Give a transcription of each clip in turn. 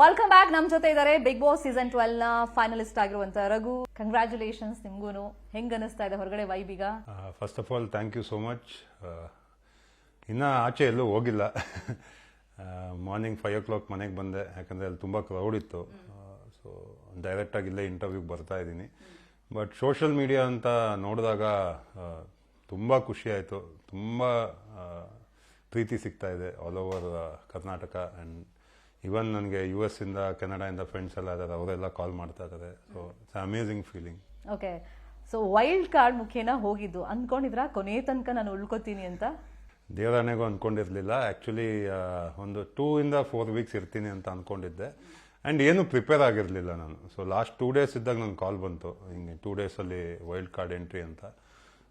Welcome back. ನಮ್ ಜೊತೆ ಇದ್ದಾರೆ ಬಿಗ್ ಬಾಸ್ ಸೀಸನ್ 12 ನ ಫೈನಲಿಸ್ಟ್ ಆಗಿರುವಂತ ರಘು. ಕಂಗ್ರಾಚುಲೇಷನ್ಸ್ ನಿಮ್ಗೂನು. ಹೆಂಗ್ ಅನಿಸ್ತಾ ಇದೆ ಹೊರಗಡೆ ವೈಬ್ ಈಗ? First of all thank you so much. ಇನ್ನ ಆಚೆ ಎಲ್ಲೂ ಹೋಗಿಲ್ಲ. ಮಾರ್ನಿಂಗ್ 5 o'clock ಮನೆಗೆ ಬಂದೆ, ಯಾಕಂದರೆ ಅಲ್ಲಿ ತುಂಬ ಕ್ರೌಡ್ ಇತ್ತು. ಸೊ ಡೈರೆಕ್ಟಾಗಿ ಇಲ್ಲೇ ಇಂಟರ್ವ್ಯೂಗೆ ಬರ್ತಾ ಇದ್ದೀನಿ. ಬಟ್ ಸೋಷಿಯಲ್ ಮೀಡಿಯಾ ಅಂತ ನೋಡಿದಾಗ ತುಂಬ ಖುಷಿ ಆಯಿತು. ತುಂಬ ಪ್ರೀತಿ ಸಿಗ್ತಾ ಇದೆ all over Karnataka. And even ನನಗೆ US ಇಂದ ಕೆನಡಾಯಿಂದ ಫ್ರೆಂಡ್ಸ್ ಎಲ್ಲ ಇದ್ದಾರೆ, ಅವರೆಲ್ಲ ಕಾಲ್ ಮಾಡ್ತಾ ಇದ್ದಾರೆ. So it's amazing feeling. Okay, so wild card ಮುಖೇನ ಹೋಗಿದ್ದು ಅನ್ಕೊಂಡಿದ್ರಾ ಕೊನೆ ತನಕ ನಾನು ಉಳ್ಕೋತೀನಿ ಅಂತ? ದೇವರಾಣೆಗೂ ಅಂದ್ಕೊಂಡಿರಲಿಲ್ಲ. ಆ್ಯಕ್ಚುಲಿ ಒಂದು 2 ಇಂದ 4 weeks ಇರ್ತೀನಿ ಅಂತ ಅಂದ್ಕೊಂಡಿದ್ದೆ. ಆ್ಯಂಡ್ ಏನು ಪ್ರಿಪೇರ್ ಆಗಿರಲಿಲ್ಲ ನಾನು. ಸೊ ಲಾಸ್ಟ್ 2 days ಇದ್ದಾಗ ನನ್ನ ಕಾಲ್ ಬಂತು, ಹಿಂಗೆ 2 daysಲ್ಲಿ ವೈಲ್ಡ್ ಕಾರ್ಡ್ ಎಂಟ್ರಿ ಅಂತ.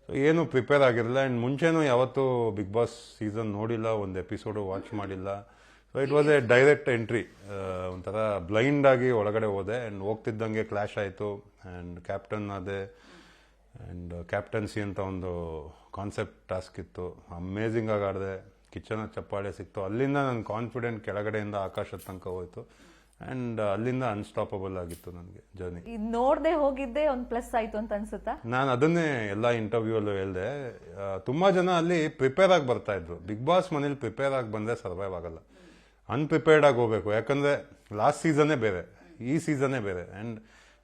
ಸೊ ಏನು ಪ್ರಿಪೇರ್ ಆಗಿರಲಿಲ್ಲ. ಆ್ಯಂಡ್ ಮುಂಚೆನೂ ಯಾವತ್ತೂ ಬಿಗ್ ಬಾಸ್ ಸೀಸನ್ ನೋಡಿಲ್ಲ, ಒಂದು ಎಪಿಸೋಡು ವಾಚ್ ಮಾಡಿಲ್ಲ. So it was A direct entry. ಒಂಥರ ಬ್ಲೈಂಡ್ ಆಗಿ ಒಳಗಡೆ ಹೋದೆ. ಆ್ಯಂಡ್ ಹೋಗ್ತಿದ್ದಂಗೆ ಕ್ಲಾಶ್ ಆಯಿತು. ಆ್ಯಂಡ್ ಕ್ಯಾಪ್ಟನ್ ಆದೆ. ಆ್ಯಂಡ್ ಕ್ಯಾಪ್ಟನ್ಸಿ ಅಂತ ಒಂದು ಕಾನ್ಸೆಪ್ಟ್ ಟಾಸ್ಕ್ ಇತ್ತು. ಅಮೇಝಿಂಗ್ ಆಗಿ ಆಡಿದೆ. ಕಿಚನ್ ಚಪ್ಪಾಳೆ ಸಿಕ್ತು. ಅಲ್ಲಿಂದ ನನ್ನ ಕಾನ್ಫಿಡೆಂಟ್ ಕೆಳಗಡೆಯಿಂದ ಆಕಾಶದ ತನಕ ಹೋಯಿತು. ಆ್ಯಂಡ್ ಅಲ್ಲಿಂದ ಅನ್ಸ್ಟಾಪಬಲ್ ಆಗಿತ್ತು ನನಗೆ ಜರ್ನಿ. ನೋಡದೆ ಹೋಗಿದ್ದೆ ಒಂದು ಪ್ಲಸ್ ಆಯ್ತು ಅಂತ ಅನ್ಸುತ್ತಾ? ನಾನು ಅದನ್ನೇ ಎಲ್ಲ ಇಂಟರ್ವ್ಯೂ ಅಲ್ಲೂ ಹೇಳಿದೆ. ತುಂಬಾ ಜನ ಅಲ್ಲಿ ಪ್ರಿಪೇರ್ ಆಗಿ ಬರ್ತಾ ಇದ್ರು. ಬಿಗ್ ಬಾಸ್ ಮನೇಲಿ ಪ್ರಿಪೇರ್ ಆಗಿ ಬಂದ್ರೆ ಸರ್ವೈವ್ ಆಗಲ್ಲ, ಅನ್ಪ್ರಿಪೇರ್ಡ್ ಆಗಿ ಹೋಗ್ಬೇಕು. ಯಾಕಂದ್ರೆ ಲಾಸ್ಟ್ ಸೀಸನ್ನೇ ಬೇರೆ, ಈ ಸೀಸನ್ನೇ ಬೇರೆ. ಆ್ಯಂಡ್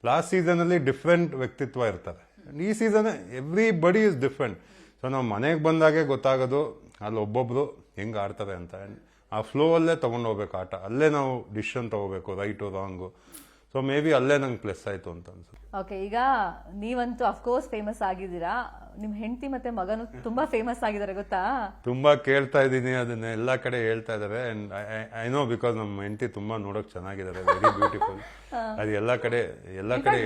ಲಾಸ್ಟ್ ಸೀಸನಲ್ಲಿ ಡಿಫ್ರೆಂಟ್ ವ್ಯಕ್ತಿತ್ವ ಇರ್ತಾರೆ. ಈ ಸೀಸನ್ ಎವ್ರಿ ಬಡಿ ಇಸ್ ಡಿಫ್ರೆಂಟ್. ಸೊ ನಾವು ಮನೆಗೆ ಬಂದಾಗೆ ಗೊತ್ತಾಗೋದು ಅಲ್ಲಿ ಒಬ್ಬೊಬ್ರು ಹೆಂಗೆ ಆಡ್ತಾರೆ ಅಂತ. ಆ್ಯಂಡ್ ಆ ಫ್ಲೋ ಅಲ್ಲೇ ತೊಗೊಂಡು ಹೋಗ್ಬೇಕು ಆಟ, ಅಲ್ಲೇ ನಾವು ಡಿಸಿಷನ್ ತಗೋಬೇಕು, right wrong. So may be ಅಲ್ಲೇ ನಂಗೆ ಪ್ಲಸ್ ಆಯ್ತು ಅಂತ ಅನ್ಸುತ್ತೆ. ಓಕೆ, ಈಗ ನೀವಂತೂ ಅಫ್ಕೋರ್ಸ್ ಫೇಮಸ್ ಆಗಿದ್ದೀರಾ. ನಿಮ್ ಹೆಂಡತಿ ಮತ್ತೆ ಮಗನು ತುಂಬಾ ಫೇಮಸ್ ಆಗಿದ್ದಾರೆ ಗೊತ್ತಾ? ತುಂಬಾ ಕೇಳ್ತಾ ಇದ್ದೀನಿ, ಅದನ್ನ ಎಲ್ಲಾ ಕಡೆ ಹೇಳ್ತಾ ಇದಾರೆ. ಅಂಡ್ ಐ ನೋ, ಬಿಕಾಸ್ ನಮ್ಮ ಹೆಂಡತಿ ತುಂಬಾ ನೋಡಕ್ ಚೆನ್ನಾಗಿದ್ದಾರೆ, ವೆರಿ ಬ್ಯೂಟಿಫುಲ್. ಅದು ಎಲ್ಲಾ ಕಡೆ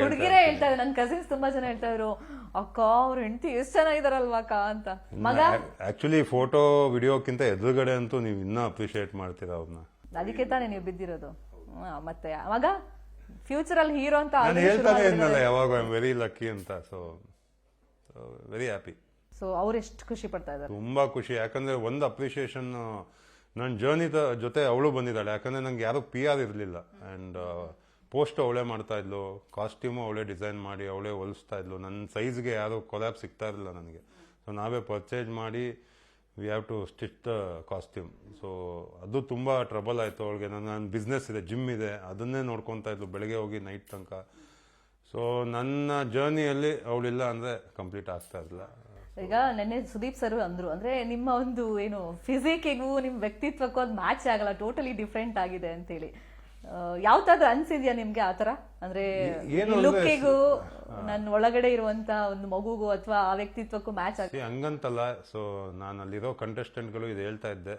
ಹುಡುಗಿರೇ ಹೇಳ್ತಾ ಇದ್ದಾರೆ. ನನ್ನ ಕಸಿನ್ಸ್ ತುಂಬಾ ಜನ ಹೇಳ್ತಾ ಇದ್ರು, ಅಕ್ಕ ಅವ್ರ ಹೆಂಡತಿ ಎಷ್ಟು ಚೆನ್ನಾಗಿದಾರಲ್ವಾ ಅಕ್ಕ ಅಂತ. ಮಗ ಆಕ್ಚುಲಿ ಫೋಟೋ ವಿಡಿಯೋಕ್ಕಿಂತ ಎದುರುಗಡೆ ಅಂತೂ ನೀವು ಇನ್ನೂ ಅಪ್ರಿಶಿಯೇಟ್ ಮಾಡ್ತೀರಾ ಅವ್ರನ್ನ. ಅದಕ್ಕೆ ತಾನೇ ನೀವು ಬಿದ್ದಿರೋದು. ಮತ್ತೆ ಮಗ ಫ್ಯೂಚರ್ ಅಲ್ಲಿ ಹೀರೋ ಅಂತ ಹೇಳ್ತಾನೆ ಇದ್ನಲ್ಲ ಯಾವಾಗ, ಐ ಆಮ್ ವೆರಿ ಲಕ್ಕಿ ಅಂತ. So very happy. ಸೊ ಅವ್ರು ಎಷ್ಟು ಖುಷಿ ಪಡ್ತಾ ಇದ್ದಾರೆ? ತುಂಬಾ ಖುಷಿ. ಯಾಕಂದ್ರೆ ಒಂದು ಅಪ್ರಿಶಿಯೇಷನ್ ನನ್ನ ಜರ್ನಿ ಜೊತೆ ಅವಳು ಬಂದಿದ್ದಾಳೆ. ಯಾಕಂದ್ರೆ ನಂಗೆ ಯಾರು PR ಇರಲಿಲ್ಲ. ಆ್ಯಂಡ್ ಪೋಸ್ಟ್ ಅವಳೇ ಮಾಡ್ತಾ ಇದ್ಲು, ಕಾಸ್ಟ್ಯೂಮು ಅವಳೇ ಡಿಸೈನ್ ಮಾಡಿ ಅವಳೇ ಹೊಲಿಸ್ತಾ ಇದ್ಲು. ನನ್ನ ಸೈಜ್ಗೆ ಯಾರು ಕೊಲ್ಯಾಬ್ ಸಿಗ್ತಾ ಇರಲಿಲ್ಲ ನನಗೆ. ಸೊ ನಾವೇ ಪರ್ಚೇಸ್ ಮಾಡಿ we have to stitch the costume. So ಅದು ತುಂಬ ಟ್ರಬಲ್ ಆಯಿತು ಅವಳಿಗೆ. ನನ್ನ ಬಿಸ್ನೆಸ್ ಇದೆ, ಜಿಮ್ ಇದೆ, ಅದನ್ನೇ ನೋಡ್ಕೊತಾ ಇದ್ಲು ಬೆಳಗ್ಗೆ ಹೋಗಿ ನೈಟ್ ತನಕ. ಸೊ ನನ್ನ ಜರ್ನಿಯಲ್ಲಿ ಅವಳಿಲ್ಲ ಅಂದರೆ ಕಂಪ್ಲೀಟ್ ಆಗ್ತಾ ಇರಲಿಲ್ಲ. ಈಗ ನೆನ್ನೆ ಸುದೀಪ್ ಸರ್ ಅಂದ್ರು, ಅಂದ್ರೆ ನಿಮ್ಮ ಒಂದು ಏನು ಫಿಸಿಕ್ಕಿಗೂ ನಿಮ್ಮ ವ್ಯಕ್ತಿತ್ವಕ್ಕೂ ಅದು ಮ್ಯಾಚ್ ಆಗಲ್ಲ, ಟೋಟಲಿ ಡಿಫ್ರೆಂಟ್ ಆಗಿದೆ ಅಂತೇಳಿ. ಯಾವ್ದಾದ್ರು ಅನ್ಸಿದ್ಯಾ ನಿಮ್ಗೆ ಆತರ? ಅಂದ್ರೆ ಲುಕ್ಕಿಗೂ ನನ್ನ ಒಳಗಡೆ ಇರುವಂತ ಒಂದು ಮಗುಗೂ ಅಥವಾ ಆ ವ್ಯಕ್ತಿತ್ವಕ್ಕೂ ಮ್ಯಾಚ್ ಆಗಿ ಹಂಗಂತಲ್ಲ. ಸೊ ನಾನು ಅಲ್ಲಿರೋ ಕಂಟೆಸ್ಟೆಂಟ್ಗಳು ಇದು ಹೇಳ್ತಾ ಇದ್ದೆ.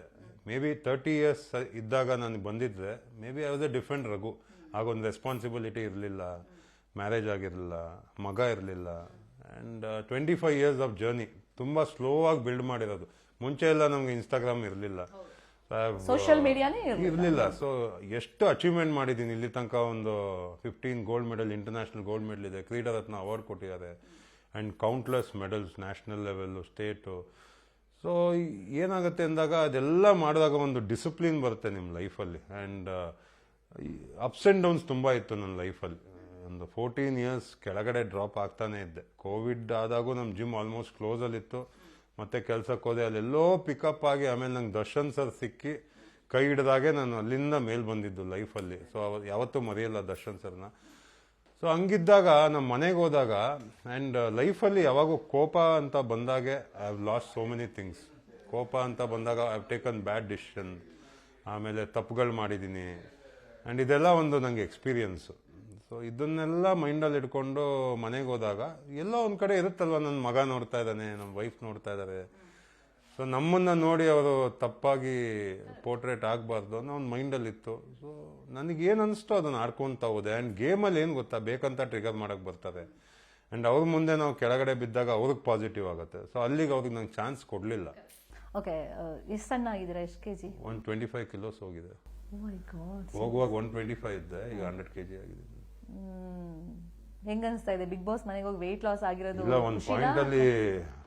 ಮೇ ಬಿ 30 years ಇದ್ದಾಗ ನಾನು ಬಂದಿದ್ರೆ maybe I was a different Raghu. ಆಗೊಂದು ರೆಸ್ಪಾನ್ಸಿಬಿಲಿಟಿ ಇರಲಿಲ್ಲ, ಮ್ಯಾರೇಜ್ ಆಗಿರಲಿಲ್ಲ, ಮಗ ಇರಲಿಲ್ಲ. ಆ್ಯಂಡ್ 25 years ಆಫ್ ಜರ್ನಿ ತುಂಬ ಸ್ಲೋ ಆಗಿ ಬಿಲ್ಡ್ ಮಾಡಿರೋದು. ಮುಂಚೆ ಎಲ್ಲ ನಮ್ಗೆ ಇನ್ಸ್ಟಾಗ್ರಾಮ್ ಇರಲಿಲ್ಲ, ಸೋಷಿಯಲ್ ಮೀಡಿಯಾನೇ ಇರಲಿಲ್ಲ. ಸೊ ಎಷ್ಟು ಅಚೀವ್ಮೆಂಟ್ ಮಾಡಿದ್ದೀನಿ ಇಲ್ಲಿ ತನಕ. ಒಂದು 15 gold medal, international gold medal ಇದೆ, ಕ್ರೀಡಾ ರತ್ನ ಅವಾರ್ಡ್ ಕೊಟ್ಟಿದ್ದಾರೆ. And countless medals, national level, state. So ಏನಾಗುತ್ತೆ ಅಂದಾಗ ಅದೆಲ್ಲ ಮಾಡಿದಾಗ ಒಂದು ಡಿಸಿಪ್ಲಿನ್ ಬರುತ್ತೆ ನಿಮ್ಮ ಲೈಫಲ್ಲಿ. ಆ್ಯಂಡ್ ಅಪ್ಸ್ ಆ್ಯಂಡ್ ಡೌನ್ಸ್ ತುಂಬ ಇತ್ತು ನನ್ನ ಲೈಫಲ್ಲಿ. ಒಂದು 14 years ಕೆಳಗಡೆ ಡ್ರಾಪ್ ಆಗ್ತಾನೆ ಇದ್ದೆ. ಕೋವಿಡ್ ಆದಾಗೂ ನಮ್ಮ ಜಿಮ್ ಆಲ್ಮೋಸ್ಟ್ ಕ್ಲೋಸಲ್ಲಿತ್ತು. ಮತ್ತೆ ಕೆಲ್ಸಕ್ಕೆ ಹೋದೆ, ಅಲ್ಲೆಲ್ಲೋ ಪಿಕಪ್ ಆಗಿ ಆಮೇಲೆ ನಂಗೆ ದರ್ಶನ್ ಸರ್ ಸಿಕ್ಕಿ ಕೈ ಹಿಡ್ದಾಗೆ ನಾನು ಅಲ್ಲಿಂದ ಮೇಲ್ ಬಂದಿದ್ದು ಲೈಫಲ್ಲಿ. ಸೊ ಯಾವತ್ತೂ ಮರೆಯಲ್ಲ ದರ್ಶನ್ ಸರ್ನ. ಸೊ ಹಂಗಿದ್ದಾಗ ನಮ್ಮ ಮನೆಗೆ ಹೋದಾಗ ಆ್ಯಂಡ್ ಲೈಫಲ್ಲಿ ಯಾವಾಗೂ ಕೋಪ ಅಂತ ಬಂದಾಗೆ I have lost so many things. ಕೋಪ ಅಂತ ಬಂದಾಗ I have taken bad decision, ಆಮೇಲೆ ತಪ್ಪುಗಳು ಮಾಡಿದ್ದೀನಿ. ಆ್ಯಂಡ್ ಇದೆಲ್ಲ ಒಂದು ನನಗೆ ಎಕ್ಸ್ಪೀರಿಯನ್ಸು. ಸೊ ಇದನ್ನೆಲ್ಲ ಮೈಂಡಲ್ಲಿ ಇಟ್ಕೊಂಡು ಮನೆಗೆ ಹೋದಾಗ ಎಲ್ಲೋ ಒಂದು ಕಡೆ ಇರುತ್ತಲ್ವ, ನನ್ನ ಮಗ ನೋಡ್ತಾ ಇದ್ದಾನೆ, ನಮ್ಮ ವೈಫ್ ನೋಡ್ತಾ ಇದ್ದಾರೆ. ಸೊ ನಮ್ಮನ್ನು ನೋಡಿ ಅವರು ತಪ್ಪಾಗಿ ಪೋರ್ಟ್ರೇಟ್ ಆಗಬಾರ್ದು ಅನ್ನೋ ಒಂದು ಮೈಂಡಲ್ಲಿತ್ತು. ಸೊ ನನಗೇನು ಅನಿಸ್ತೋ ಅದನ್ನು ಆಡ್ಕೊತಾ ಹೋದೆ. ಆ್ಯಂಡ್ ಗೇಮಲ್ಲಿ ಏನು ಗೊತ್ತಾ, ಬೇಕಂತ ಟ್ರಿಗರ್ ಮಾಡೋಕ್ಕೆ ಬರ್ತಾರೆ. ಆ್ಯಂಡ್ ಅವ್ರ ಮುಂದೆ ನಾವು ಕೆಳಗಡೆ ಬಿದ್ದಾಗ ಅವ್ರಿಗೆ ಪಾಸಿಟಿವ್ ಆಗುತ್ತೆ. ಸೊ ಅಲ್ಲಿಗೆ ಅವ್ರಿಗೆ ನಂಗೆ ಚಾನ್ಸ್ ಕೊಡಲಿಲ್ಲ. ಓಕೆ, ಎಷ್ಟು ಸಣ್ಣ ಆಗಿದ್ದೀರಾ? ಎಷ್ಟು ಕೆಜಿ? 125 kilos ಹೋಗಿದೆ. ಹೋಗುವಾಗ 125 ಇದ್ದೆ, ಈಗ 100 kg ಆಗಿದೆ. ಹೆಂಗ ಅನಿಸ್ತಾ ಇದೆ ಬಿಗ್ ಬಾಸ್ ಮನೆಗೆ ಹೋಗಿ ವೆಯ್ಟ್ ಲಾಸ್ ಆಗಿರೋದು? ಇಲ್ಲ, ಒಂದು ಪಾಯಿಂಟ್ ಅಲ್ಲಿ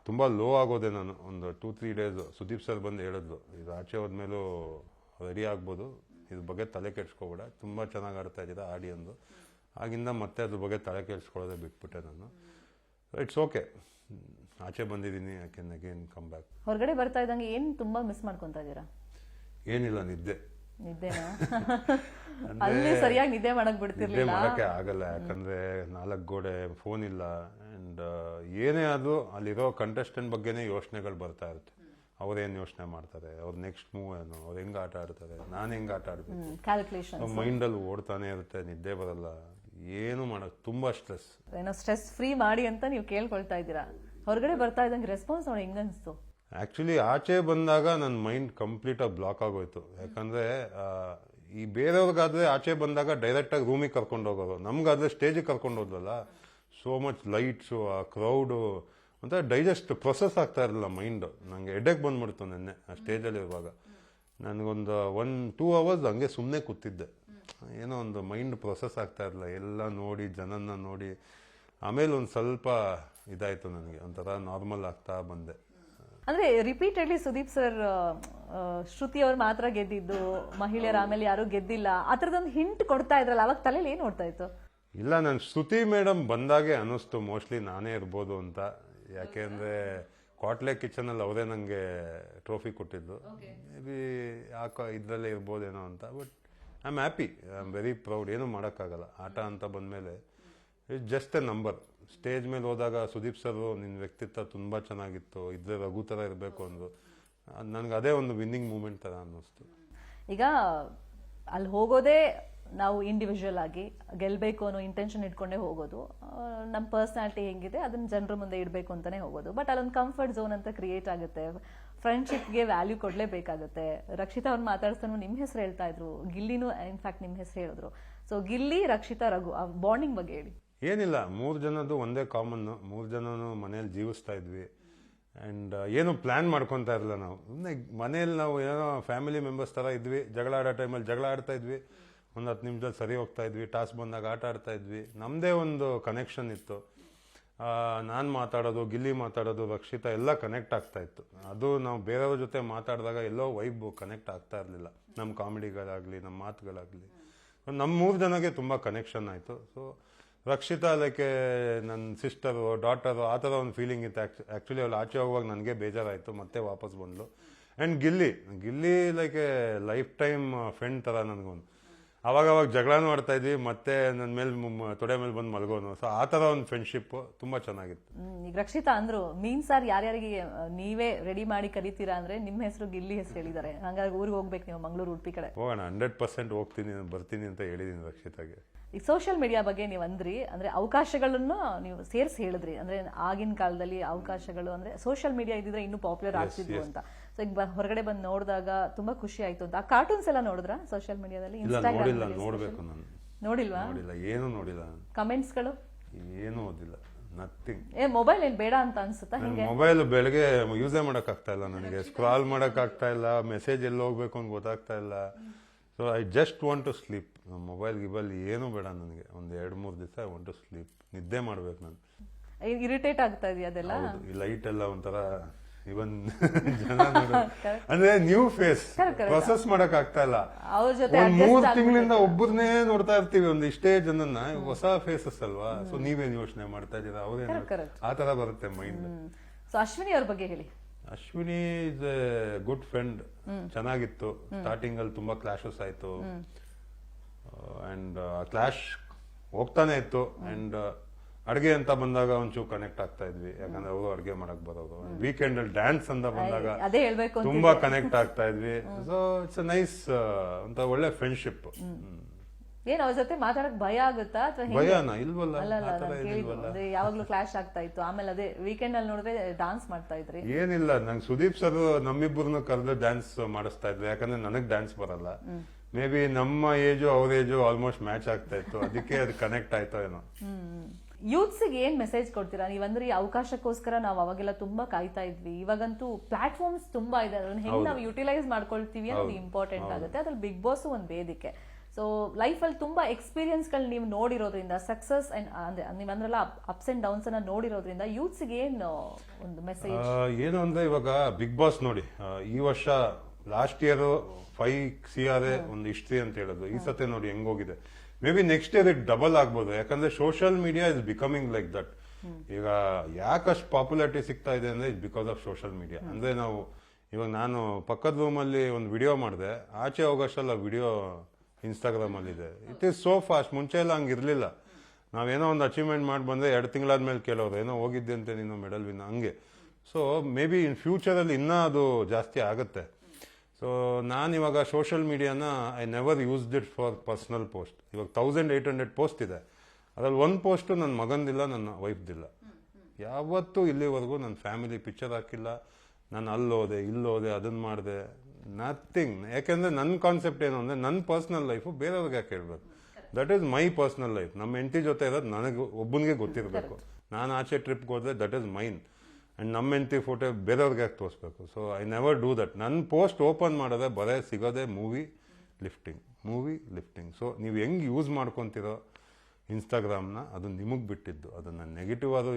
ತುಂಬಾ ಲೋ ಆಗೋದೆ ನಾನು. ಒಂದು 2-3 days ಸುದೀಪ್ ಸರ್ ಬಂದು ಹೇಳಿದ್ರು, ಇದು ಆಚೆ ಹೋದ್ಮೇಲೂ ರೆಡಿ ಆಗ್ಬೋದು, ಇದ್ರ ಬಗ್ಗೆ ತಲೆ ಕೆಡ್ಸ್ಕೊಬೇಡ, ತುಂಬ ಚೆನ್ನಾಗಿ ಆಡ್ತಾ ಇದ್ದೀರಾ ಆಡಿ ಅಂದು. ಆಗಿಂದ ಮತ್ತೆ ಅದ್ರ ಬಗ್ಗೆ ತಲೆ ಕೆಡ್ಸ್ಕೊಳ್ಳೋದೇ ಬಿಟ್ಬಿಟ್ಟೆ ನಾನು. ಇಟ್ಸ್ ಓಕೆ, ಆಚೆ ಬಂದಿದ್ದೀನಿ, I can again come back. ಹೊರಗಡೆ ಬರ್ತಾ ಇದ್ದಂಗೆ ಏನು ತುಂಬಾ ಮಿಸ್ ಮಾಡ್ಕೊಂತಾ ಇದ್ದೀರಾ? ಏನಿಲ್ಲ, ನಿದ್ದೆನಾ? ಅಲ್ಲಿ ಸರಿಯಾಗಿ ನಿದ್ದೆ ಮಾಡಕ್ ನಿದ್ದೆ ಬಿಡ್ತಿರ್ಲಿಲ್ಲ. ಮಾಡೋಕ್ಕೆ ಆಗಲ್ಲ, ಯಾಕಂದ್ರೆ 4 ಗೋಡೆ, ಫೋನ್ ಇಲ್ಲ, ಅಂಡ್ ಏನೇ ಅದು ಅಲ್ಲಿರೋ ಕಂಟೆಸ್ಟೆಂಟ್ ಬಗ್ಗೆನೇ ಯೋಚನೆಗಳು ಬರ್ತಾ ಇರುತ್ತೆ. ಅವ್ರೇನು ಯೋಚನೆ ಮಾಡ್ತಾರೆ, ಅವ್ರ ನೆಕ್ಸ್ಟ್ ಮೂವ್ ಏನು, ಅವ್ರು ಹೆಂಗ್ ಆಟ ಆಡ್ತಾರೆ, ನಾನು ಹೆಂಗ್ ಆಟ ಆಡ್ಬೇಕು, ಕ್ಯಾಲ್ಕುಲೇಷನ್ ಮೈಂಡಲ್ಲಿ ಓಡ್ತಾನೆ ಇರುತ್ತೆ, ನಿದ್ದೆ ಬರಲ್ಲ, ಏನು ಮಾಡೋದು, ತುಂಬಾ ಸ್ಟ್ರೆಸ್. ಏನೋ ಸ್ಟ್ರೆಸ್ ಫ್ರೀ ಮಾಡಿ ಅಂತ ನೀವು ಕೇಳ್ಕೊಳ್ತಾ ಇದ್ದೀರಾ. ಹೊರಗಡೆ ಬರ್ತಾ ಇದ್ದಂಗೆ ರೆಸ್ಪಾನ್ಸ್ ನೋಡಿ ಹೆಂಗನ್ಸ್ತು? ಆಕ್ಚುಲಿ ಆಚೆ ಬಂದಾಗ ನನ್ನ ಮೈಂಡ್ ಕಂಪ್ಲೀಟ್ ಆಗಿ ಬ್ಲಾಕ್ ಆಗೋಯ್ತು. ಯಾಕಂದ್ರೆ ಈ ಬೇರೆಯವ್ರಿಗಾದ್ರೆ ಆಚೆ ಬಂದಾಗ ಡೈರೆಕ್ಟ್ ಆಗಿ ರೂಮಿಗೆ ಕರ್ಕೊಂಡು ಹೋಗೋರು, ನಮ್ಗಾದ್ರೆ ಸ್ಟೇಜಿಗೆ ಕರ್ಕೊಂಡು ಹೋದ್ವಲ್ಲ, ಸೋ ಮಚ್ ಲೈಟ್ಸು, ಆ ಕ್ರೌಡು ಅಂತ ಡೈಜೆಸ್ಟ್ ಪ್ರೊಸೆಸ್ ಆಗ್ತಾ ಇರಲಿಲ್ಲ ಮೈಂಡ್. ನಂಗೆ ಹೆಡ್ಡೇಕ್ ಬಂದ್ಬಿಡ್ತು ನೆನ್ನೆ ಆ ಸ್ಟೇಜಲ್ಲಿ ಇರುವಾಗ. ನನಗೊಂದು 1-2 ಅವರ್ಸ್ ಹಂಗೆ ಸುಮ್ಮನೆ ಕೂತಿದ್ದೆ, ಏನೋ ಒಂದು ಮೈಂಡ್ ಪ್ರೊಸೆಸ್ ಆಗ್ತಾ ಇರಲಿಲ್ಲ, ಎಲ್ಲ ನೋಡಿ, ಜನನ್ನ ನೋಡಿ. ಆಮೇಲೆ ಒಂದು ಸ್ವಲ್ಪ ಇದಾಯ್ತು ನನಗೆ, ಒಂಥರ ನಾರ್ಮಲ್ ಆಗ್ತಾ ಬಂದೆ. ಅಂದ್ರೆ ರಿಪೀಟೆಡ್ಲಿ ಸುದೀಪ್ ಸರ್ ಶ್ರುತಿ ಅವ್ರು ಮಾತ್ರ ಗೆದ್ದಿದ್ದು, ಮಹಿಳೆಯರ ಆಮೇಲೆ ಯಾರು ಗೆದ್ದಿಲ್ಲ, ಆ ಥರದೊಂದು ಹಿಂಟ್ ಕೊಡ್ತಾ ಇದ್ರಲ್ಲ, ಅವಾಗ ತಲೆಯಲ್ಲಿ ಏನ್ ನೋಡ್ತಾ ಇತ್ತು? ಇಲ್ಲ, ನಾನು ಶ್ರುತಿ ಮೇಡಮ್ ಬಂದಾಗೆ ಅನಿಸ್ತು ಮೋಸ್ಟ್ಲಿ ನಾನೇ ಇರ್ಬೋದು ಅಂತ. ಯಾಕೆಂದ್ರೆ ಕ್ವಾಟ್ಲೆ ಕಿಚನ್ ಅಲ್ಲಿ ಅವರೇ ನಂಗೆ ಟ್ರೋಫಿ ಕೊಟ್ಟಿದ್ದು. ಮೇ ಬಿ ಯಾಕೋ ಇದ್ರಲ್ಲೇ ಇರ್ಬೋದೇನೋ ಅಂತ. But I am happy, I am very proud. ಏನೂ ಮಾಡೋಕ್ಕಾಗಲ್ಲ, ಆಟ ಅಂತ ಬಂದಮೇಲೆ it's just A number. Stage ಮೇಲೆ ಹೋದಾಗ ಸುದೀಪ್ ಸರ್ ನಿನ್ನ ವ್ಯಕ್ತಿತ್ವ ತುಂಬ ಚೆನ್ನಾಗಿತ್ತು, ಇದ್ರೆ ರಘು ಥರ ಇರಬೇಕು ಅಂದರು. ನನಗೆ ಅದೇ ಒಂದು ವಿನ್ನಿಂಗ್ ಮೂಮೆಂಟ್ ಥರ ಅನ್ನಿಸ್ತು. ಈಗ ಅಲ್ಲಿ ಹೋಗೋದೇ ನಾವು ಇಂಡಿವಿಜುವಲ್ ಆಗಿ ಗೆಲ್ಲಬೇಕು ಅನ್ನೋ ಇಂಟೆನ್ಷನ್ ಇಟ್ಕೊಂಡೇ ಹೋಗೋದು. ನಮ್ಮ ಪರ್ಸ್ನಾಲಿಟಿ ಹೆಂಗಿದೆ ಅದನ್ನ ಜನರ ಮುಂದೆ ಇಡಬೇಕು ಅಂತಾನೆ ಹೋಗೋದು. ಬಟ್ ಅಲ್ಲೊಂದು ಕಂಫರ್ಟ್ ಝೋನ್ ಅಂತ ಕ್ರಿಯೇಟ್ ಆಗುತ್ತೆ. ಫ್ರೆಂಡ್ಶಿಪ್ಗೆ ವ್ಯಾಲ್ಯೂ ಕೊಡಲೇಬೇಕಾಗುತ್ತೆ. ರಕ್ಷಿತಾ ಅವ್ರನ್ನ ಮಾತಾಡ್ತಾನು ನಿಮ್ಮ ಹೆಸರು ಹೇಳ್ತಾ ಇದ್ರು, ಗಿಲ್ಲಿನೂ ಇನ್ಫ್ಯಾಕ್ಟ್ ನಿಮ್ಮ ಹೆಸರು ಹೇಳಿದ್ರು. ಸೊ ಗಿಲ್ಲಿ, ರಕ್ಷಿತಾ, ರಘು ಆ ಬಾಂಡಿಂಗ್ ಬಗ್ಗೆ ಹೇಳಿ. ಏನಿಲ್ಲ, 3 ಜನದ್ದು ಒಂದೇ ಕಾಮನ್ನು. 3 ಜನನು ಮನೇಲಿ ಜೀವಿಸ್ತಾ ಇದ್ವಿ. ಆ್ಯಂಡ್ ಏನು ಪ್ಲ್ಯಾನ್ ಮಾಡ್ಕೊತಾ ಇರಲಿಲ್ಲ ನಾವು. ಮನೇಲಿ ನಾವು ಏನೋ ಫ್ಯಾಮಿಲಿ ಮೆಂಬರ್ಸ್ ಥರ ಇದ್ವಿ. ಜಗಳ ಆಡೋ ಟೈಮಲ್ಲಿ ಜಗಳ ಆಡ್ತಾ ಇದ್ವಿ, ಒಂದು 10 ನಿಮಿಷದಲ್ಲಿ ಸರಿ ಹೋಗ್ತಾ ಇದ್ವಿ. ಟಾಸ್ಕ್ ಬಂದಾಗ ಆಟ ಆಡ್ತಾ ಇದ್ವಿ. ನಮ್ಮದೇ ಒಂದು ಕನೆಕ್ಷನ್ ಇತ್ತು. ನಾನು ಮಾತಾಡೋದು, ಗಿಲ್ಲಿ ಮಾತಾಡೋದು, ರಕ್ಷಿತಾ ಎಲ್ಲ ಕನೆಕ್ಟ್ ಆಗ್ತಾ ಇತ್ತು. ಅದು ನಾವು ಬೇರೆಯವ್ರ ಜೊತೆ ಮಾತಾಡಿದಾಗ ಎಲ್ಲೋ ವೈಬ್ ಕನೆಕ್ಟ್ ಆಗ್ತಾ ಇರಲಿಲ್ಲ. ನಮ್ಮ ಕಾಮಿಡಿಗಳಾಗಲಿ, ನಮ್ಮ ಮಾತುಗಳಾಗಲಿ. ನಮ್ಮ 3 ಜನಕ್ಕೆ ತುಂಬ ಕನೆಕ್ಷನ್ ಆಯಿತು. ಸೊ ರಕ್ಷಿತಾ ಲೈಕ್ ನನ್ನ ಸಿಸ್ಟರು, ಡಾಟರು, ಆ ಥರ ಒಂದು ಫೀಲಿಂಗ್ ಇತ್ತು. ಆ್ಯಕ್ಚುಲಿ ಅವಳು ಆಚೆ ಹೋಗುವಾಗ ನನಗೆ ಬೇಜಾರಾಯಿತು, ಮತ್ತೆ ವಾಪಸ್ ಬಂದಳು. And Gilli like A life time friend ಥರ ನನಗೊಂದು. ಅವಾಗ ಜಗಳನೂ ಆಡ್ತಾ ಇದ್ವಿ, ಮತ್ತೆ ನನ್ನ ಮೇಲೆ ತೊಡೆ ಮೇಲೆ ಬಂದು ಮಲಗೋನು. ಸೊ ಆ ಥರ ಒಂದು ಫ್ರೆಂಡ್ಶಿಪ್ ತುಂಬ ಚೆನ್ನಾಗಿತ್ತು. ಈಗ ರಕ್ಷಿತಾ ಅಂದ್ರು, ಮೀನ್ ಸಾರ್ ಯಾರ್ಯಾರಿಗೆ ನೀವೇ ರೆಡಿ ಮಾಡಿ ಕರಿತೀರಾ ಅಂದ್ರೆ ನಿಮ್ಮ ಹೆಸರು ಗಿಲ್ಲಿ ಹೆಸರು ಹೇಳಿದ್ದಾರೆ. ಹಂಗಾಗಿ ಊರಿಗೆ ಹೋಗ್ಬೇಕು ನೀವು, ಮಂಗಳೂರು, ಉಡುಪಿ ಕಡೆ ಹೋಗೋಣ. 100% ಹೋಗ್ತೀನಿ, ಬರ್ತೀನಿ ಅಂತ ಹೇಳಿದ್ದೀನಿ ರಕ್ಷಿತಾಗೆ. ಈ ಸೋಷಿಯಲ್ ಮೀಡಿಯಾ ಬಗ್ಗೆ ನೀವು ಅಂದ್ರಿ, ಅಂದ್ರೆ ಅವಕಾಶಗಳನ್ನು ನೀವು ಸೇರಿಸಿ ಹೇಳಿದ್ರಿ. ಅಂದ್ರೆ ಆಗಿನ ಕಾಲದಲ್ಲಿ ಅವಕಾಶಗಳು ಅಂದ್ರೆ ಸೋಷಿಯಲ್ ಮೀಡಿಯಾ ಇದ್ದಿದ್ರೆ ಇನ್ನೂ ಪಾಪ್ಯುಲರ್ ಆಗ್ತಿದ್ವು ಅಂತ. ಸೊ ಈಗ ಹೊರಗಡೆ ಬಂದು ನೋಡಿದಾಗ ತುಂಬಾ ಖುಷಿ ಆಯ್ತು ಅಂತ. ಆ ಕಾರ್ಟೂನ್ಸ್ ಎಲ್ಲ ನೋಡಿದ್ರ ಸೋಷಿಯಲ್ ಮೀಡಿಯಾದಲ್ಲಿ? ನೋಡ್ಬೇಕು ನಾನು. ನೋಡಿಲ್ವಾ? ನೋಡಿಲ್ಲ, ಏನು ನೋಡಿಲ್ಲ. ಕಮೆಂಟ್ಸ್ಗಳು ಏನು ಓದಿಲ್ಲ, ನಥಿಂಗ್. ಮೊಬೈಲ್ ಏನ್ ಬೇಡ ಅಂತ ಅನ್ಸುತ್ತಾ? ಮೊಬೈಲ್ ಬೆಳಗ್ಗೆ ಯೂಸೇ ಮಾಡಕ್ ಆಗ್ತಾ ಇಲ್ಲ ನನಗೆ. ಸ್ಕ್ರಾಲ್ ಮಾಡಕ್ ಆಗ್ತಾ ಇಲ್ಲ, ಮೆಸೇಜ್ ಎಲ್ಲಿ ಹೋಗ್ಬೇಕು ಅಂತ ಗೊತ್ತಾಗ್ತಾ ಇಲ್ಲ. So I just want to sleep. Mobile ಗಿಬೈಲ್ ಏನೂ ಬೇಡ ನನಗೆ. ಒಂದು 2-3 ದಿವಸ ಐ ವಾಂಟ್ ಟು ಸ್ಲೀಪ್. ನಿದ್ದೆ ಮಾಡ್ಬೇಕು ನಾನು. ಇರಿಟೇಟ್ ಆಗ್ತಾ ಇದೆಯಾ ಅದೆಲ್ಲ? ಈ ಲೈಟ್ ಎಲ್ಲ ಒಂಥರ ಇವನ್ ಜನ ಅಂದ್ರೆ ನ್ಯೂ ಫೇಸ್ ಪ್ರೊಸೆಸ್ ಮಾಡಕ್ ಆಗ್ತಾ ಇಲ್ಲ. ಒಂದ್ 3 ತಿಂಗಳಿಂದ ಒಬ್ಬರನ್ನೇ ನೋಡ್ತಾ ಇರ್ತೀವಿ, ಒಂದು ಇಷ್ಟೇ ಜನನ್ನ, ಹೊಸ ಫೇಸಸ್ ಅಲ್ವಾ. ಸೊ ನೀವೇನ್ ಯೋಚನೆ ಮಾಡ್ತಾ ಇದ್ದೀರಾ, ಅವ್ರೇನು ಆ ತರ ಬರುತ್ತೆ ಮೈಂಡ್. ಸೊ ಅಶ್ವಿನಿ ಅವ್ರ ಬಗ್ಗೆ ಹೇಳಿ. Ashwini is A good friend. ಚೆನ್ನಾಗಿತ್ತು. ಸ್ಟಾರ್ಟಿಂಗ್ ಅಲ್ಲಿ ತುಂಬಾ ಕ್ಲಾಶಸ್ ಆಯ್ತು, ಅಂಡ್ ಕ್ಲಾಶ್ ಹೋಗ್ತಾನೆ ಇತ್ತು. ಅಂಡ್ ಅಡ್ಗೆ ಅಂತ ಬಂದಾಗ ಒಂಚೂರು ಕನೆಕ್ಟ್ ಆಗ್ತಾ ಇದ್ವಿ, ಯಾಕಂದ್ರೆ ಅವರು ಅಡ್ಗೆ ಮಾಡಕ್ ಬರೋದು. ವೀಕೆಂಡ್ ಅಲ್ಲಿ ಡ್ಯಾನ್ಸ್ ಅಂತ ಬಂದಾಗ ತುಂಬಾ ಕನೆಕ್ಟ್ ಆಗ್ತಾ ಇದ್ವಿ. ಸೊ ಇಟ್ಸ್ ನೈಸ್, ಅಂತ ಒಳ್ಳೆ ಫ್ರೆಂಡ್ಶಿಪ್. ಏನ್ ಅವ್ರ ಜೊತೆ ಮಾತಾಡಕ್ ಭಯ ಆಗುತ್ತಾ? ಭಯನಾ? ಇಲ್ವಲ್ಲ, ಯಾವಾಗ್ಲೂ ಕ್ಲಾಶ್ ಆಗ್ತಾ ಇತ್ತು. ಆಮೇಲೆ ಅದೇ ವೀಕೆಂಡ್ ಅಲ್ಲಿ ನೋಡಿದ್ರೆ ಡಾನ್ಸ್ ಮಾಡ್ತಾ ಇದ್ರಿ. ಏನಿಲ್ಲ, ನಂಗೆ ಸುದೀಪ್ ಸರ್ ನಮ್ಮಿಬ್ಬರನ್ನು ಕರೆದು ಡ್ಯಾನ್ಸ್ ಮಾಡಿಸ್ತಾ ಇದ್ರು, ಯಾಕಂದ್ರೆ ನನಗ್ ಡ್ಯಾನ್ಸ್ ಬರಲ್ಲ. ಮೇ ಬಿ ನಮ್ಮ ಏಜು ಅವ್ರ ಏಜು ಆಲ್ಮೋಸ್ಟ್ ಮ್ಯಾಚ್ ಆಗ್ತಾ ಇತ್ತು, ಅದಕ್ಕೆ ಅದು ಕನೆಕ್ಟ್ ಆಯ್ತೋ ಏನೋ. ಯೂತ್ಸ್ಗೆ ಏನ್ ಮೆಸೇಜ್ ಕೊಡ್ತೀರಾ ನೀವಂದ್ರೆ? ಈ ಅವಕಾಶಕ್ಕೋಸ್ಕರ ನಾವು ಅವಾಗೆಲ್ಲ ತುಂಬಾ ಕಾಯ್ತಾ ಇದ್ವಿ. ಇವಾಗಂತೂ ಪ್ಲಾಟ್ಫಾರ್ಮ್ಸ್ ತುಂಬಾ ಇದೆ, ಅದನ್ನ ಹೆಂಗ್ ನಾವು ಯುಟಿಲೈಸ್ ಮಾಡ್ಕೊಳ್ತೀವಿ ಅನ್ನೋದು ಇಂಪಾರ್ಟೆಂಟ್ ಆಗುತ್ತೆ. ಅದ್ರಲ್ಲಿ ಬಿಗ್ ಬಾಸ್ ಒಂದು ವೇದಿಕೆ. ಸೊ ಲೈಫಲ್ಲಿ ತುಂಬಾ ಎಕ್ಸ್ಪೀರಿಯನ್ಸ್ ಗಳು ನೀವು ನೋಡಿರೋದ್ರಿಂದ, ಸಕ್ಸಸ್ ಅಂದ್ರೆ ನೀವಂದ್ರಲ್ಲ ಅಪ್ಸ್ ಅಂಡ್ ಡೌನ್ಸ್ ಅನ್ನ ನೋಡಿರೋದ್ರಿಂದ ಯೂತ್ಸ್ಗೆ ಏನು ಒಂದು ಮೆಸೇಜ್? ಏನು ಅಂದ್ರೆ, ಇವಾಗ ಬಿಗ್ ಬಾಸ್ ನೋಡಿ, ಈ ವರ್ಷ ಲಾಸ್ಟ್ ಇಯರ್ 5 CR ಒಂದು ಹಿಸ್ಟ್ರಿ ಅಂತ ಹೇಳೋದು, ಈ ಸತಿ ನೋಡಿ ಹೆಂಗೋಗಿದೆ. Maybe next year it double ಆಗ್ಬೋದು, ಯಾಕಂದ್ರೆ social media is becoming like that. ಈಗ ಯಾಕಷ್ಟು ಪಾಪ್ಯುಲಾರಿಟಿ ಸಿಗ್ತಾ ಇದೆ ಅಂದ್ರೆ it's because of social media. ಅಂದ್ರೆ ನಾವು ಇವಾಗ ನಾನು ಪಕ್ಕದ ರೂಮಲ್ಲಿ ಒಂದು ವಿಡಿಯೋ ಮಾಡಿದೆ, ಆಚೆ ಹೋಗೋಷ್ಟಲ್ಲ ವಿಡಿಯೋ ಇನ್ಸ್ಟಾಗ್ರಾಮ್ ಅಲ್ಲಿ ಇದೆ. It is so fast. ಮುಂಚೆ ಎಲ್ಲ ಹಂಗಿರ್ಲಿಲ್ಲ. ನಾವೇನೋ ಒಂದು ಅಚೀವ್ಮೆಂಟ್ ಮಾಡಿ ಬಂದ್ರೆ 2 ತಿಂಗಳಾದ್ಮೇಲೆ ಕೇಳೋರು ಏನೋ ಹೋಗಿದ್ದೆ ಅಂತೆ ನೀನು ಮೆಡಲ್ ವಿನ್, ಹಂಗೆ. ಸೊ ಮೇ ಬಿ ಇನ್ ಫ್ಯೂಚರಲ್ಲಿ ಇನ್ನೂ ಅದು ಜಾಸ್ತಿ ಆಗುತ್ತೆ. ಸೊ ನಾನು ಇವಾಗ ಸೋಷಿಯಲ್ ಮೀಡಿಯಾನ I never used it for personal post. ಇವಾಗ 1800 ಪೋಸ್ಟ್ ಇದೆ, ಅದ್ರಲ್ಲಿ ಒಂದು ಪೋಸ್ಟು ನನ್ನ ಮಗಂದಿಲ್ಲ, ನನ್ನ ವೈಫ್ದಿಲ್ಲ. ಯಾವತ್ತೂ ಇಲ್ಲಿವರೆಗೂ ನನ್ನ ಫ್ಯಾಮಿಲಿ ಪಿಕ್ಚರ್ ಹಾಕಿಲ್ಲ, ನಾನು ಅಲ್ಲೋದೆ ಇಲ್ಲೋದೆ ಅದನ್ನ ಮಾಡಿದೆ, ನಥಿಂಗ್. ಯಾಕೆಂದ್ರೆ ನನ್ನ ಕಾನ್ಸೆಪ್ಟ್ ಏನು ಅಂದರೆ ನನ್ನ ಪರ್ಸ್ನಲ್ ಲೈಫು ಬೇರೆಯವ್ರಿಗೆ ಯಾಕೆ ಹೇಳ್ಬೇಕು. That is my personal life. ನಮ್ಮ ಹೆಂಡತಿ ಜೊತೆ ಇರೋದು ನನಗೆ ಒಬ್ಬನಿಗೆ ಗೊತ್ತಿರಬೇಕು. ನಾನು ಆಚೆ ಟ್ರಿಪ್ಗೆ ಹೋದ್ರೆ ದಟ್ ಈಸ್ ಮೈನ್. ಆ್ಯಂಡ್ ನಮ್ಮ ಹೆಂಡತಿ ಫೋಟೋ ಬೇರೆಯವ್ರಿಗೆ ಯಾಕೆ ತೋರಿಸ್ಬೇಕು. So I never do that. ನನ್ನ ಪೋಸ್ಟ್ ಓಪನ್ ಮಾಡೋದೇ ಬರೇ ಸಿಗೋದೆ ಮೂವಿ ಲಿಫ್ಟಿಂಗ್. ಸೊ ನೀವು ಹೆಂಗೆ ಯೂಸ್ ಮಾಡ್ಕೊತಿರೋ ಇನ್ಸ್ಟಾಗ್ರಾಮ್ನ, ಅದು ನಿಮಗೆ ಬಿಟ್ಟಿದ್ದು. ಅದನ್ನು ನೆಗೆಟಿವ್ ಆದರೂ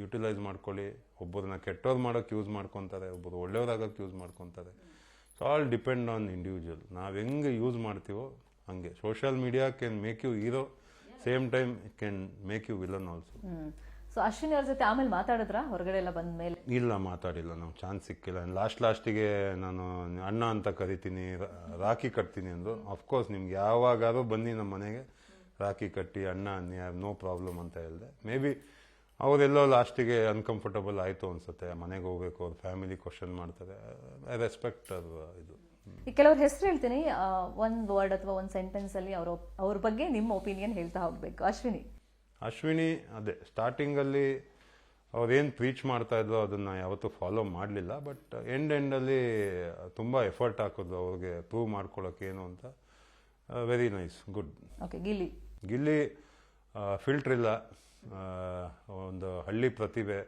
ಯುಟಿಲೈಸ್ ಮಾಡ್ಕೊಳ್ಳಿ. ಒಬ್ಬರನ್ನ ಕೆಟ್ಟವ್ರು ಮಾಡೋಕ್ಕೆ ಯೂಸ್ ಮಾಡ್ಕೊತಾರೆ, ಒಬ್ಬರು ಒಳ್ಳೆಯವ್ರಾಗಕ್ಕೆ ಯೂಸ್ ಮಾಡ್ಕೊತಾರೆ. So all depend on individual. ನಾವು ಹೆಂಗೆ ಯೂಸ್ ಮಾಡ್ತೀವೋ ಹಂಗೆ. Social media can make you hero, same time it can make you villain also. So Ashwini ಅವ್ರ ಜೊತೆ ಆಮೇಲೆ ಮಾತಾಡಿದ್ರ ಹೊರಗಡೆ ಎಲ್ಲ ಬಂದ ಮೇಲೆ? ಇಲ್ಲ, ಮಾತಾಡಿಲ್ಲ. ನಾವು ಚಾನ್ಸ್ ಸಿಕ್ಕಿಲ್ಲ. ಲಾಸ್ಟಿಗೆ ನಾನು ಅಣ್ಣ ಅಂತ ಕರಿತೀನಿ, ರಾಖಿ ಕಟ್ತೀನಿ ಅಂದು. ಅಫ್ಕೋರ್ಸ್ ನಿಮ್ಗೆ ಯಾವಾಗಾದ್ರೂ ಬನ್ನಿ ನಮ್ಮ ಮನೆಗೆ, ರಾಖಿ ಕಟ್ಟಿ ಅಣ್ಣ ಅನ್ನಿ, ನೋ ಪ್ರಾಬ್ಲಮ್ ಅಂತ ಹೇಳಿದೆ. ಮೇ ಬಿ ಅವರೆಲ್ಲೋ ಲಾಸ್ಟಿಗೆ ಅನ್ಕಂಫರ್ಟಬಲ್ ಆಯಿತು ಅನ್ಸುತ್ತೆ. ಮನೆಗೆ ಹೋಗ್ಬೇಕು, ಅವ್ರ ಫ್ಯಾಮಿಲಿ ಕ್ವಶನ್ ಮಾಡ್ತಾರೆ. ಐ ರೆಸ್ಪೆಕ್ಟ್ ಅದು. ಇದು ಈ ಕೆಲವ್ರ ಹೆಸರು ಹೇಳ್ತೀನಿ, ಒಂದು ವರ್ಡ್ ಅಥವಾ ಒಂದು ಸೆಂಟೆನ್ಸ್ ಅಲ್ಲಿ ಅವ್ರ ಬಗ್ಗೆ ನಿಮ್ಮ ಒಪಿನಿಯನ್ ಹೇಳ್ತಾ ಹೋಗ್ಬೇಕು. ಅಶ್ವಿನಿ ಅದೇ ಸ್ಟಾರ್ಟಿಂಗಲ್ಲಿ ಅವ್ರೇನು ಪ್ರೀಚ್ ಮಾಡ್ತಾ ಇದ್ರು ಅದನ್ನ ಯಾವತ್ತೂ ಫಾಲೋ ಮಾಡಲಿಲ್ಲ. ಬಟ್ ಎಂಡಲ್ಲಿ ತುಂಬ ಎಫರ್ಟ್ ಹಾಕಿದ್ರು ಅವ್ರಿಗೆ ಪ್ರೂವ್ ಮಾಡ್ಕೊಳ್ಳೋಕೆ ಏನು ಅಂತ. Very nice, good. Okay, Gilli filter ಇಲ್ಲ, ಒಂದು ಹಳ್ಳಿ ಪ್ರತಿಭೆ.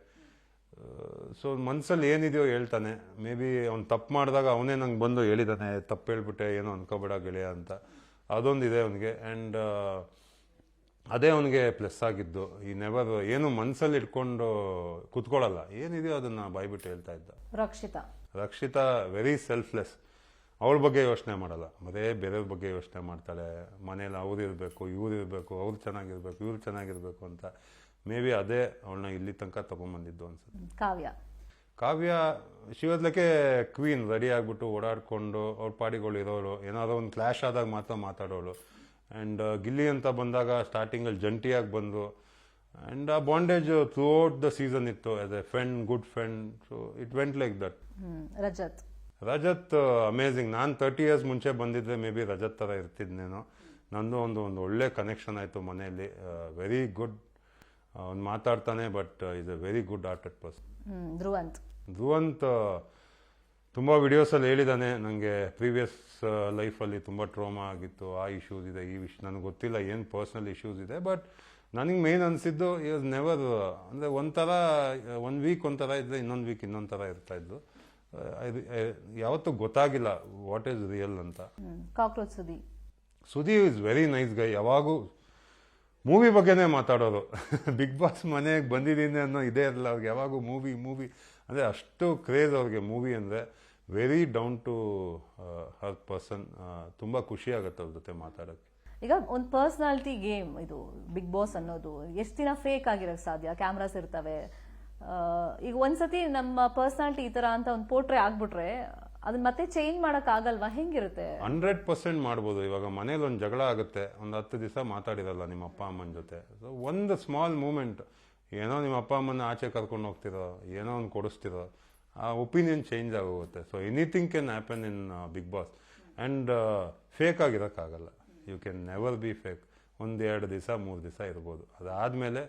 ಸೊ ಮನ್ಸಲ್ಲಿ ಏನಿದೆಯೋ ಹೇಳ್ತಾನೆ. ಮೇ ಬಿ ಅವ್ನು ತಪ್ಪು ಮಾಡಿದಾಗ ಅವನೇ ನಂಗೆ ಬಂದು ಹೇಳಿದಾನೆ, ತಪ್ಪು ಹೇಳ್ಬಿಟ್ಟೆ ಏನೋ ಅನ್ಕೋಬೇಡ ಗೆಳೆಯ ಅಂತ. ಅದೊಂದಿದೆ ಅವನಿಗೆ. ಆ್ಯಂಡ್ ಅದೇ ಅವನಿಗೆ ಪ್ಲಸ್ ಆಗಿದ್ದು. ಈ ನೆವರ್ ಏನು ಮನ್ಸಲ್ಲಿ ಇಟ್ಕೊಂಡು ಕುತ್ಕೊಳ್ಳಲ್ಲ, ಏನಿದೆಯೋ ಅದನ್ನ ಬಾಯ್ಬಿಟ್ಟು ಹೇಳ್ತಾ ಇದ್ದ. Rakshita very selfless. ಅವಳ ಬಗ್ಗೆ ಯೋಚನೆ ಮಾಡಲ್ಲ, ಬರೇ ಬೇರೆಯವ್ರ ಬಗ್ಗೆ ಯೋಚನೆ ಮಾಡ್ತಾಳೆ. ಮನೇಲಿ ಅವ್ರು ಇರಬೇಕು, ಇವ್ರು ಇರಬೇಕು, ಅವ್ರು ಚೆನ್ನಾಗಿರ್ಬೇಕು, ಇವ್ರು ಚೆನ್ನಾಗಿರ್ಬೇಕು ಅಂತ. ಮೇ ಬಿ ಅದೇ ಅವಳನ್ನ ಇಲ್ಲಿ ತನಕ ತಗೊಂಡ್ಬಂದಿದ್ದು ಅನ್ಸುತ್ತೆ. ಕಾವ್ಯ ಶಿವದ್ಲಕ್ಕೆ ಕ್ವೀನ್. ರೆಡಿ ಆಗ್ಬಿಟ್ಟು ಓಡಾಡ್ಕೊಂಡು ಅವ್ರ ಪಾಡಿಗಳು ಇರೋಳು. ಏನಾದ್ರು ಒಂದು ಕ್ಲಾಶ್ ಆದಾಗ ಮಾತ್ರ ಮಾತಾಡೋಳು. ಆ್ಯಂಡ್ ಗಿಲ್ಲಿ ಅಂತ ಬಂದಾಗ ಸ್ಟಾರ್ಟಿಂಗಲ್ಲಿ ಜಂಟಿಯಾಗಿ ಬಂದು, ಆ್ಯಂಡ್ ಆ bondage throughout the season ಇತ್ತು. As a friend, good friend. So it went like that. Rajat amazing. ನಾನು 30 years ಮುಂಚೆ ಬಂದಿದ್ರೆ ಮೇ ಬಿ ರಜತ್ ಥರ ಇರ್ತಿದ್ನೇನೋ. ನಂದು ಒಂದು ಒಳ್ಳೆ ಕನೆಕ್ಷನ್ ಆಯಿತು ಮನೆಯಲ್ಲಿ. Very good. ಅವ್ನು ಮಾತಾಡ್ತಾನೆ, but is a very good hearted person. Dhruvanth ತುಂಬ ವಿಡಿಯೋಸಲ್ಲಿ ಹೇಳಿದ್ದಾನೆ, ನನಗೆ ಪ್ರೀವಿಯಸ್ ಲೈಫಲ್ಲಿ ತುಂಬ ಟ್ರೋಮಾ ಆಗಿತ್ತು, ಆ ಇಶ್ಯೂಸ್ ಇದೆ, ಈ ವಿಷಯ ನನಗೆ ಗೊತ್ತಿಲ್ಲ ಏನು ಪರ್ಸ್ನಲ್ ಇಶ್ಯೂಸ್ ಇದೆ. ಬಟ್ ನನಗೆ ಮೇನ್ ಅನಿಸಿದ್ದು ಈಸ್ ನೆವರ್, ಅಂದರೆ ಒಂಥರ 1 week ಒಂಥರ ಇದ್ದರೆ ಇನ್ನೊಂದು ವೀಕ್ ಇನ್ನೊಂದು ಥರ ಇರ್ತಾಯಿದ್ದು. ಯಾವತ್ತೂ ಗೊತ್ತಾಗಿಲ್ಲ ವಾಟ್ ಈಸ್ ರಿಯಲ್ ಅಂತ. ಸುದೀಪ್ ಇಸ್ ವೆರಿ ನೈಸ್ ಗೈ. ಯಾವಾಗೂ ಮೂವಿ ಬಗ್ಗೆನೇ ಮಾತಾಡೋರು. ಬಿಗ್ ಬಾಸ್ ಮನೆಗೆ ಬಂದಿದ್ದೀನಿ ಅನ್ನೋ ಇದೇ ಇರಲ್ಲ ಅವ್ರಿಗೆ. ಯಾವಾಗೂ ಮೂವಿ ಅಂದರೆ ಅಷ್ಟು ಕ್ರೇಜ್ ಅವ್ರಿಗೆ ಮೂವಿ ಅಂದರೆ. Very down to her person. ತುಂಬ ಖುಷಿ ಆಗುತ್ತೆ ಅವ್ರ ಜೊತೆ ಮಾತಾಡೋಕ್ಕೆ. ಈಗ ಒಂದು ಪರ್ಸನಾಲಿಟಿ ಗೇಮ್ ಇದು ಬಿಗ್ ಬಾಸ್ ಅನ್ನೋದು. ಎಷ್ಟು ದಿನ ಫೇಕ್ ಆಗಿರೋಕ್ಕೆ ಸಾಧ್ಯ? ಕ್ಯಾಮ್ರಾಸ್ ಇರ್ತವೆ. ಈಗ ಒಂದ್ಸತಿ ನಮ್ಮ ಪರ್ಸನಾಲಿಟಿ ಈ ತರ ಅಂತ ಒಂದು ಪೋರ್ಟ್ರೇ ಆಗ್ಬಿಟ್ರೆ ಅದನ್ನ ಮತ್ತೆ ಚೇಂಜ್ ಮಾಡಕ್ ಆಗಲ್ವಾ? ಹೆಂಗಿರುತ್ತೆ? 100% ಮಾಡ್ಬೋದು. ಇವಾಗ ಮನೇಲಿ ಒಂದು ಜಗಳ ಆಗುತ್ತೆ, ಒಂದು 10 ದಿವಸ ಮಾತಾಡಿರಲ್ಲ ನಿಮ್ಮ ಅಪ್ಪ ಅಮ್ಮನ ಜೊತೆ. ಸೊ ಒಂದು ಸ್ಮಾಲ್ ಮೂಮೆಂಟ್, ಏನೋ ನಿಮ್ಮ ಅಪ್ಪ ಅಮ್ಮನ ಆಚೆ ಕರ್ಕೊಂಡು ಹೋಗ್ತಿರೋ, ಏನೋ ಒಂದು ಕೊಡಿಸ್ತಿರೋ, ಆ ಒಪಿನಿಯನ್ ಚೇಂಜ್ ಆಗೋಗುತ್ತೆ. So anything can happen in Bigg Boss. And fake ಆಗಿರೋಕ್ಕಾಗಲ್ಲ. You can never be fake. 1-2 ದಿವಸ 3 ದಿವಸ ಇರ್ಬೋದು. ಅದಾದಮೇಲೆ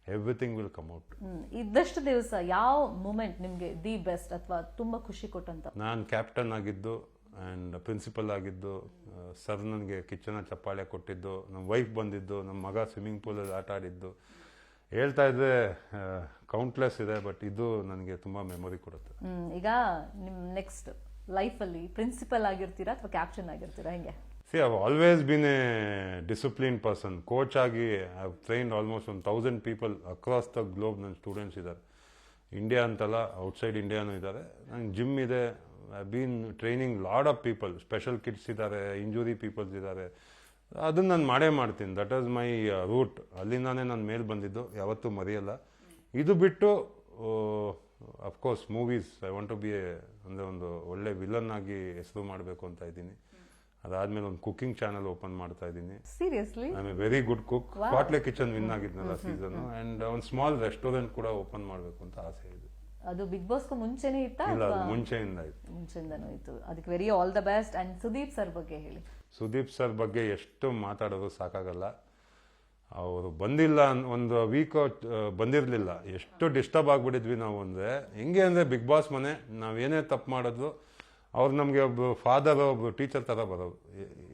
ಎವ್ರಿಥಿಂಗ್ ವಿಲ್ ಕಮ್ ಔಟ್. ಇದ್ದಷ್ಟು ದಿವಸ ಯಾವ ಮೂಮೆಂಟ್ ನಿಮಗೆ ದಿ ಬೆಸ್ಟ್ ಅಥವಾ ತುಂಬಾ ಖುಷಿ ಕೊಟ್ಟಂತ? ನಾನು ಕ್ಯಾಪ್ಟನ್ ಆಗಿದ್ದು ಆ್ಯಂಡ್ ಪ್ರಿನ್ಸಿಪಲ್ ಆಗಿದ್ದು, ಸರ್ ನನಗೆ ಕಿಚನ ಚಪ್ಪಾಳೆ ಕೊಟ್ಟಿದ್ದು, ನಮ್ಮ ವೈಫ್ ಬಂದಿದ್ದು, ನಮ್ಮ ಮಗ ಸ್ವಿಮ್ಮಿಂಗ್ ಪೂಲಲ್ಲಿ ಆಟ ಆಡಿದ್ದು, ಹೇಳ್ತಾ ಇದ್ರೆ ಕೌಂಟ್ಲೆಸ್ ಇದೆ. ಬಟ್ ಇದು ನನಗೆ ತುಂಬ ಮೆಮೊರಿ ಕೊಡುತ್ತೆ. ಈಗ ನಿಮ್ಮ ನೆಕ್ಸ್ಟ್ ಲೈಫಲ್ಲಿ ಪ್ರಿನ್ಸಿಪಲ್ ಆಗಿರ್ತೀರಾ ಅಥವಾ ಕ್ಯಾಪ್ಟನ್ ಆಗಿರ್ತೀರಾ? ಹೆಂಗೆ? See, I've always been a disciplined person. Coach ಆಗಿ I've trained almost 1,000 people across the globe. ನನ್ನ ಸ್ಟೂಡೆಂಟ್ಸ್ ಇದ್ದಾರೆ. ಇಂಡಿಯಾ ಅಂತಲ್ಲ, ಔಟ್ಸೈಡ್ ಇಂಡಿಯಾನೂ ಇದ್ದಾರೆ. ನಂಗೆ ಜಿಮ್ ಇದೆ, been training lot of people, special kids ಇದ್ದಾರೆ, ಇಂಜುರಿ ಪೀಪಲ್ಸ್ ಇದ್ದಾರೆ. ಅದನ್ನ ನಾನು ಮಾಡೇ ಮಾಡ್ತೀನಿ. That is my root. ಅಲ್ಲಿಂದಾನೇ ನಾನು ಮೇಲೆ ಬಂದಿದ್ದು, ಯಾವತ್ತೂ ಮರೆಯಲ್ಲ. ಇದು ಬಿಟ್ಟು of course movies, I want to be ಅಂದರೆ ಒಂದು ಒಳ್ಳೆ ವಿಲನ್ ಆಗಿ ಹೆಸರು ಮಾಡಬೇಕು ಅಂತ ಇದ್ದೀನಿ. ಅದಾದ್ಮೇಲೆ ಒಂದು ಕುಕಿಂಗ್ ಚಾನಲ್ ಓಪನ್ ಮಾಡ್ತಾ ಇದ್ದೀನಿ. Seriously I am a very good cook. Kaatle Kitchen win ಆಗಿದ್ನಲ್ಲ ಸೀಸನ್. ಅಂಡ್ ಒಂದು ಸ್ಮಾಲ್ ರೆಸ್ಟೋರೆಂಟ್ ಕೂಡ ಓಪನ್ ಮಾಡಬೇಕು ಅಂತ ಆಸೆ ಇದೆ. ಅದು ಬಿಗ್ ಬಾಸ್ಗೂ ಮುಂಚೆನೇ ಇತ್ತಾ? ಇಲ್ಲ, ಅದು ಮುಂಚೆಯಿಂದ ಇತ್ತು. ಮುಂಚೆಯಿಂದನೂ ಇತ್ತು. ಅದಕ್ಕೆ very all the best. And Sudeep sir ಬಗ್ಗೆ ಹೇಳಿ. ಸುದೀಪ್ ಸರ್ ಬಗ್ಗೆ ಎಷ್ಟು ಮಾತಾಡೋದು ಸಾಕಾಗಲ್ಲ. ಅವರು ಬಂದಿಲ್ಲ ಒಂದು ವೀಕ್ ಬಂದಿರಲಿಲ್ಲ, ಎಷ್ಟು ಡಿಸ್ಟರ್ಬ್ ಆಗಿಬಿಟ್ಟಿದ್ವಿ ನಾವು. ಅಂದರೆ ಹೆಂಗೆ ಅಂದರೆ ಬಿಗ್ ಬಾಸ್ ಮನೆ, ನಾವೇನೇ ತಪ್ಪು ಮಾಡೋದು ಅವ್ರು ನಮಗೆ ಒಬ್ಬ ಫಾದರ್, ಒಬ್ಬ ಟೀಚರ್ ಥರ ಬರೋರು.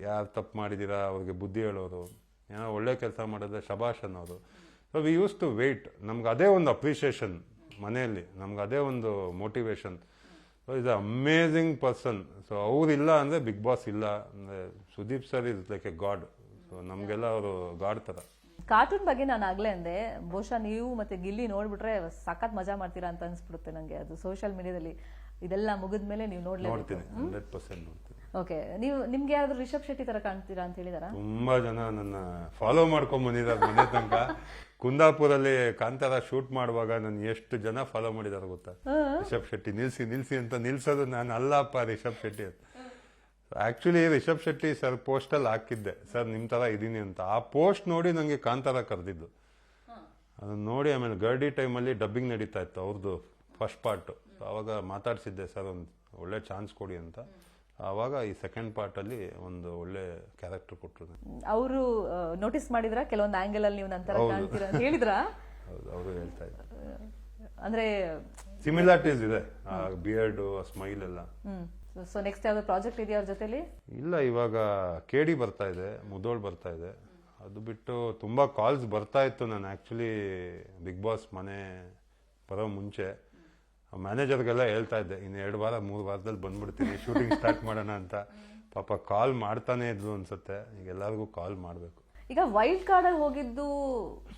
ಯಾರು ತಪ್ಪು ಮಾಡಿದ್ದೀರಾ ಅವ್ರಿಗೆ ಬುದ್ಧಿ ಹೇಳೋರು, ಏನೋ ಒಳ್ಳೆ ಕೆಲಸ ಮಾಡಿದ್ರೆ ಶಬಾಷ್ ಅನ್ನೋರು. So we use to wait. ನಮ್ಗೆ ಅದೇ ಒಂದು ಅಪ್ರಿಷಿಯೇಷನ್ ಮನೆಯಲ್ಲಿ, ನಮ್ಗೆ ಅದೇ ಒಂದು motivation. So is amazing person. So ಅವ್ರಿಲ್ಲ ಅಂದರೆ ಬಿಗ್ ಬಾಸ್ ಇಲ್ಲ. ಅಂದರೆ Sudeep sir is like a god. So ನಮಗೆಲ್ಲ ಅವರು ಗಾಡ್ ಥರ. ಕಾರ್ಟೂನ್ ಬಗ್ಗೆ ನಾನು ಆಗ್ಲೇ ಅಂದೆ, ಬಹುಶಃ ನೀವು ಮತ್ತೆ ಗಿಲ್ಲಿ ನೋಡ್ಬಿಟ್ರೆ ಸಖತ್ ಮಜಾ ಮಾಡ್ತೀರಾ ಅಂತ ಅನ್ಸ್ಬಿಡುತ್ತೆ ನಂಗೆ. ಅದು ಸೋಷಿಯಲ್ ಮೀಡಿಯಾದಲ್ಲಿ ಇದೆಲ್ಲ ಮುಗಿದ್ಮೇಲೆ ನೀವು ನೋಡ್ತೀನಿ. 100% ನೋಡ್ತೀನಿ. ಓಕೆ, ನೀವು ನಿಮ್ಗೆ ಯಾರಾದ್ರೂ ರಿಷಬ್ ಶೆಟ್ಟಿ ತರ ಕಾಣ್ತೀರಾ ಅಂತ ಹೇಳಿದಾರ? ತುಂಬಾ ಜನ ನನ್ನ ಫಾಲೋ ಮಾಡ್ಕೊಂಡ್ ಬಂದಿದ್ದಾರೆ ಮನೆ ತನಕ. ಕುಂದಾಪುರಲ್ಲಿ ಕಾಂತಾರ ಶೂಟ್ ಮಾಡುವಾಗ ನನ್ನ ಎಷ್ಟು ಜನ ಫಾಲೋ ಮಾಡಿದಾರೆ ಗೊತ್ತಾ? ರಿಷಬ್ ಶೆಟ್ಟಿ ನಿಲ್ಸಿ ಅಂತ. ನಿಲ್ಸೋದು ನಾನು ಅಲ್ಲಪ್ಪ, ರಿಷಬ್ ಶೆಟ್ಟಿ ಅಂತ. Actually Rishab Shetty sir post ಅಲ್ಲಿ ಹಾಕಿದ್ದೆ, ಸರ್ ನಿಮ್ ತರ ಇದೀನಿ ಅಂತ. ಆ ಪೋಸ್ಟ್ ನೋಡಿ ನಂಗೆ ಕಾಂತಾರ ಕರೆದಿದ್ದು. ಅದನ್ನ ನೋಡಿ ಆಮೇಲೆ ಗರ್ಡಿ ಟೈಮಲ್ಲಿ ಡಬ್ಬಿಂಗ್ ನಡೀತಾ ಇತ್ತು ಅವ್ರದ್ದು ಫಸ್ಟ್ ಪಾರ್ಟ್. ಅವಾಗ ಮಾತಾಡ್ಸಿದ್ದೆ, ಸರ್ ಒಂದು ಒಳ್ಳೆ ಚಾನ್ಸ್ ಕೊಡಿ ಅಂತ. ಆವಾಗ ಈ ಸೆಕೆಂಡ್ ಪಾರ್ಟ್ ಅಲ್ಲಿ ಒಂದು ಒಳ್ಳೆ ಕ್ಯಾರೆಕ್ಟರ್ ಕೊಟ್ಟರು. ಅವರು ನೋಟಿಸ್ ಮಾಡಿದ್ರ ಕೆಲವೊಂದು ಆಂಗಲ್ ಅಲ್ಲಿ ನೀವು ನಂತರ ಕಾಣ್ತೀರಾ ಅಂತ ಹೇಳಿದ್ರ? ಅವರು ಹೇಳ್ತಾ ಇದ್ರು. ಅಂದ್ರೆ ಸಿಮಿಲಾರಿಟೀಸ್ ಇದೆ, ಬಿಯರ್ಡ್, ಸ್ಮೈಲ್ ಎಲ್ಲ. ಸೊ ನೆಕ್ಸ್ಟ್ ಯಾವ್ದು ಪ್ರಾಜೆಕ್ಟ್ ಇದೆಯಾ ಅವ್ರ ಜೊತೆಲಿ? ಇಲ್ಲ, ಇವಾಗ ಕೇಡಿ ಬರ್ತಾ ಇದೆ, ಮುದೋಳ್ ಬರ್ತಾ ಇದೆ. ಅದು ಬಿಟ್ಟು ತುಂಬಾ ಕಾಲ್ಸ್ ಬರ್ತಾ ಇತ್ತು. ನಾನು ಆಕ್ಚುಲಿ ಬಿಗ್ ಬಾಸ್ ಮನೆ ಬರೋ ಮುಂಚೆ ಮ್ಯಾನೇಜರ್ಗೆಲ್ಲ ಹೇಳ್ತಾ ಇದ್ದೆ, ಇನ್ನು 2 ವಾರ 3 ವಾರದಲ್ಲಿ ಬಂದ್ಬಿಡ್ತೀನಿ, ಶೂಟಿಂಗ್ ಸ್ಟಾರ್ಟ್ ಮಾಡೋಣ ಅಂತ. ಪಾಪ ಕಾಲ್ ಮಾಡ್ತಾನೆ ಇದ್ರು ಅನ್ಸುತ್ತೆ. ಈಗ ಎಲ್ಲರಿಗೂ ಕಾಲ್ ಮಾಡಬೇಕು. ಈಗ ವೈಲ್ಡ್ ಕಾರ್ಡ್ ಅಲ್ಲಿ ಹೋಗಿದ್ದು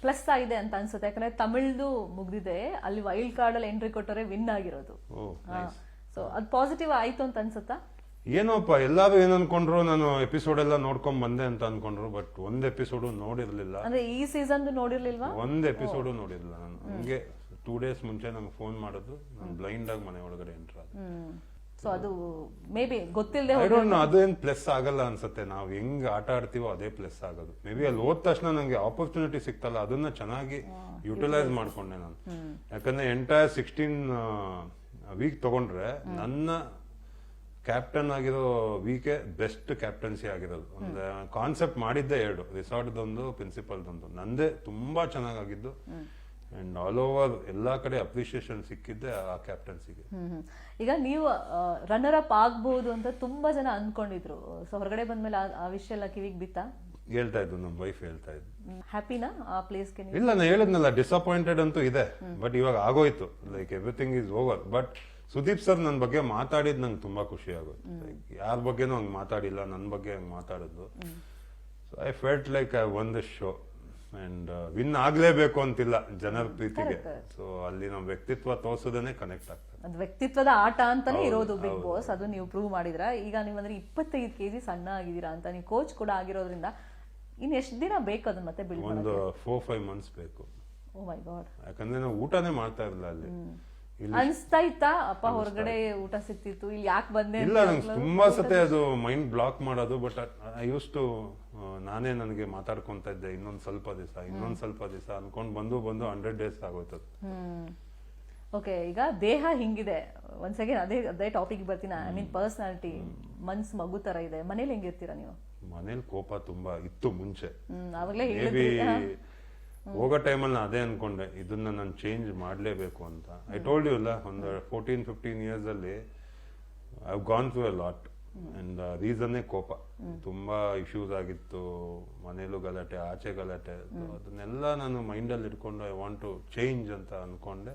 ಪ್ಲಸ್ ಆಗಿದೆ ಅಂತ ಅನ್ಸುತ್ತೆ, ಯಾಕಂದ್ರೆ ತಮಿಳ್ದು ಮುಗ್ದಿದೆ, ಅಲ್ಲಿ ವೈಲ್ಡ್ ಕಾರ್ಡ್ ಅಲ್ಲಿ ಎಂಟ್ರಿ ಕೊಟ್ಟರೆ ವಿನ್ ಆಗಿರೋದು. ಸೊ ಅದು ಪಾಸಿಟಿವ್ ಆಯ್ತು ಅಂತ ಅನ್ಸುತ್ತಾ? ಏನೋಪ್ಪ, ಎಲ್ಲಾರು ಏನ್ ಅನ್ಕೊಂಡ್ರು, ನಾನು ಎಪಿಸೋಡ್ ಎಲ್ಲ ನೋಡ್ಕೊಂಡ್ ಬಂದೆ ಅಂತ ಅನ್ಕೊಂಡ್ರು. ಬಟ್ ಒಂದ್ ಎಪಿಸೋಡು ನೋಡಿರ್ಲಿಲ್ಲ. ಅಂದ್ರೆ ಈ ಸೀಸನ್ ನೋಡಿರ್ಲಿಲ್ವಾ? ಒಂದ್ ಎಪಿಸೋಡು ನೋಡಿರ್ಲಿಲ್ಲ ನಾನು. ಹಂಗೆ 2 days ಮುಂಚೆ ನಂಗೆ ಫೋನ್ ಮಾಡೋದು, ನಾನು ಬ್ಲೈಂಡ್ ಆಗಿ ಮನೆ ಒಳಗಡೆ ಎಂಟರ್ ಆದ. ಸೊ ಅದು ಮೇ ಬಿ ಗೊತ್ತಿಲ್ಲದೆ ಅದೇನ್ ಪ್ಲಸ್ ಆಗಲ್ಲ ಅನ್ಸುತ್ತೆ. ನಾವು ಹೆಂಗ್ ಆಟ ಆಡ್ತೀವೋ ಅದೇ ಪ್ಲಸ್ ಆಗೋದು. ಮೇ ಬಿ ಅಲ್ಲಿ ಹೋದ ತಕ್ಷಣ ನಂಗೆ ಆಪರ್ಚುನಿಟಿ ಸಿಕ್ತಲ್ಲ, ಅದನ್ನ ಚೆನ್ನಾಗಿ ಯುಟಿಲೈಸ್ ಮಾಡ್ಕೊಂಡೆ ನಾನು. ಯಾಕಂದ್ರೆ ಎಂಟೈರ್ 16 ವೀಕ್ ತಗೊಂಡ್ರೆ ನನ್ನ ಕ್ಯಾಪ್ಟನ್ ಆಗಿರೋ ವೀಕೆ ಬೆಸ್ಟ್ ಕ್ಯಾಪ್ಟನ್ಸಿ ಆಗಿರೋದು. ಒಂದು ಕಾನ್ಸೆಪ್ಟ್ ಮಾಡಿದ್ದೆ 2, ರಿಸಾರ್ಟ್ದೊಂದು, ಪ್ರಿನ್ಸಿಪಲ್ದೊಂದು. ನಂದೇ ತುಂಬಾ ಚೆನ್ನಾಗಿದ್ದು. ಅಂಡ್ ಆಲ್ ಓವರ್ ಎಲ್ಲಾ ಕಡೆ ಅಪ್ರಿಸಿಯೇಷನ್ ಸಿಕ್ಕಿದ್ದೆ ಆ ಕ್ಯಾಪ್ಟನ್ಸಿಗೆ. ಈಗ ನೀವು ರನ್ನರ್ ಅಪ್ ಆಗ್ಬಹುದು ಅಂತ ತುಂಬಾ ಜನ ಅನ್ಕೊಂಡಿದ್ರು. ಸೊ ಹೊರಗಡೆ ಬಂದ್ಮೇಲೆ ಆ ವಿಷಯ ಎಲ್ಲ ಕಿವಿಗೆ ಬಿತ್ತಾ? ಹೇಳ್ತಾ ಇದ್ದು, ನಮ್ಮ ವೈಫ್ ಹೇಳ್ತಾ ಇದ್ದು. ಹ್ಯಾಪಿನಾ ಆ ಪ್ಲೇಸ್ಗೆ? ಇಲ್ಲ, ನಾನು ಹೇಳಿದ್ನಲ್ಲ, ಡಿಸಪಾಯಿಂಟೆಡ್ ಅಂತೂ ಇದೆ. ಬಟ್ ಇವಾಗ ಆಗೋಯ್ತು, like everything is over. But Sudeep sir ನನ್ನ ಬಗ್ಗೆ ಮಾತಾಡಿದ್ ನಂಗೆ ತುಂಬಾ ಖುಷಿ ಆಗೋಯ್ತು. ಲೈಕ್ ಯಾರ ಬಗ್ಗೆನೂ ಹಂಗೆ ಮಾತಾಡಿಲ್ಲ, ನನ್ನ ಬಗ್ಗೆ ಹಂಗೆ ಮಾತಾಡಿದ್ದು. So I felt like I won this show. And win ಆಗ್ಲೇಬೇಕು ಅಂತಿಲ್ಲ ಜನರ ಪ್ರೀತಿಗೆ. ಸೊ ಅಲ್ಲಿ ನಮ್ಮ ವ್ಯಕ್ತಿತ್ವ ತೋರ್ಸೋದನ್ನೇ ಕನೆಕ್ಟ್ ಆಗ್ತದೆ. ಅದು ವ್ಯಕ್ತಿತ್ವದ ಆಟ ಅಂತಾನೆ ಇರೋದು ಬಿಗ್ ಬಾಸ್. ಅದು ನೀವು ಪ್ರೂವ್ ಮಾಡಿದ್ರ. ಈಗ ನೀವಂದ್ರೆ 25 kg ಸಣ್ಣ ಆಗಿದ್ದೀರಾ ಅಂತ, ನೀವು ಕೋಚ್ ಕೂಡ ಆಗಿರೋದ್ರಿಂದ ಇನ್ ಎಷ್ಟು ದಿನ ಬೇಕು ಅದನ್ನ ಮತ್ತೆ ಬಿಲ್ಡ್ ಒಂದು 4-5 months ಬೇಕು. ಓ ಮೈ ಗಾಡ್. ಯಾಕಂದ್ರೆ ನಾವು ಊಟನೇ ಮಾಡ್ತಾ ಇರಲಿಲ್ಲ ಅಲ್ಲಿ. ಅನ್ಸ್ತಾ ಇತ್ತಾ ಅಪ್ಪ ಹೊರಗಡೆ ಊಟ ಸಿಕ್ತಿತ್ತು, ಇಲ್ಲಿ ಯಾಕೆ ಬಂದೆ? ಇಲ್ಲ, ನಂಗೆ ತುಂಬಾ ಸತಿ ಅದು ಮೈಂಡ್ ಬ್ಲಾಕ್ ಮಾಡೋದು. ಬಟ್ ಐ ಯೂಸ್ ಟು ನಾನೇ ನನಗೆ ಮಾತಾಡ್ಕೊಂತ ಇದ್ದೆ, ಇನ್ನೊಂದ್ ಸ್ವಲ್ಪ ದಿವಸ ಅನ್ಕೊಂಡ್ ಬಂದು 100 days ಆಗೋಯ್ತದ. ಓಕೆ, ಈಗ ದೇಹ ಹಿಂಗಿದೆ. ಒಂದ್ ಸೆಕೆಂಡ್ ಅದೇ ಟಾಪಿಕ್ ಬರ್ತೀನಿ. ಐ ಮೀನ್ ಪರ್ಸನಾಲಿಟಿ, ಮನ್ಸ್ ಮಗು ತರ ಇದೆ. ಮನೇಲಿ ಹೆಂಗಿರ್ತೀರಾ ನೀವು? ಮನೇಲಿ ಕೋಪ ತುಂಬಾ ಇತ್ತು ಮುಂಚೆ. ಅವಾಗ್ಲೇ ಹೋಗೋ ಟೈಮಲ್ಲಿ ಅದೇ ಅನ್ಕೊಂಡೆ, ಇದನ್ನ ನಾನು ಚೇಂಜ್ ಮಾಡ್ಲೇಬೇಕು ಅಂತ. ಐ ಟೋಲ್ಡ್ ಯು ಅಲ್ಲ, ಒಂದು 14-15 years ಅಲ್ಲಿ I gone through a lot. And ರೀಸನ್ನೇ ಕೋಪ. ತುಂಬಾ ಇಶ್ಯೂಸ್ ಆಗಿತ್ತು, ಮನೇಲೂ ಗಲಾಟೆ, ಆಚೆ ಗಲಾಟೆ. ಅದನ್ನೆಲ್ಲ ನಾನು ಮೈಂಡಲ್ಲಿ ಇಟ್ಕೊಂಡು ಐ ವಾಂಟ್ ಟು ಚೇಂಜ್ ಅಂತ ಅನ್ಕೊಂಡೆ.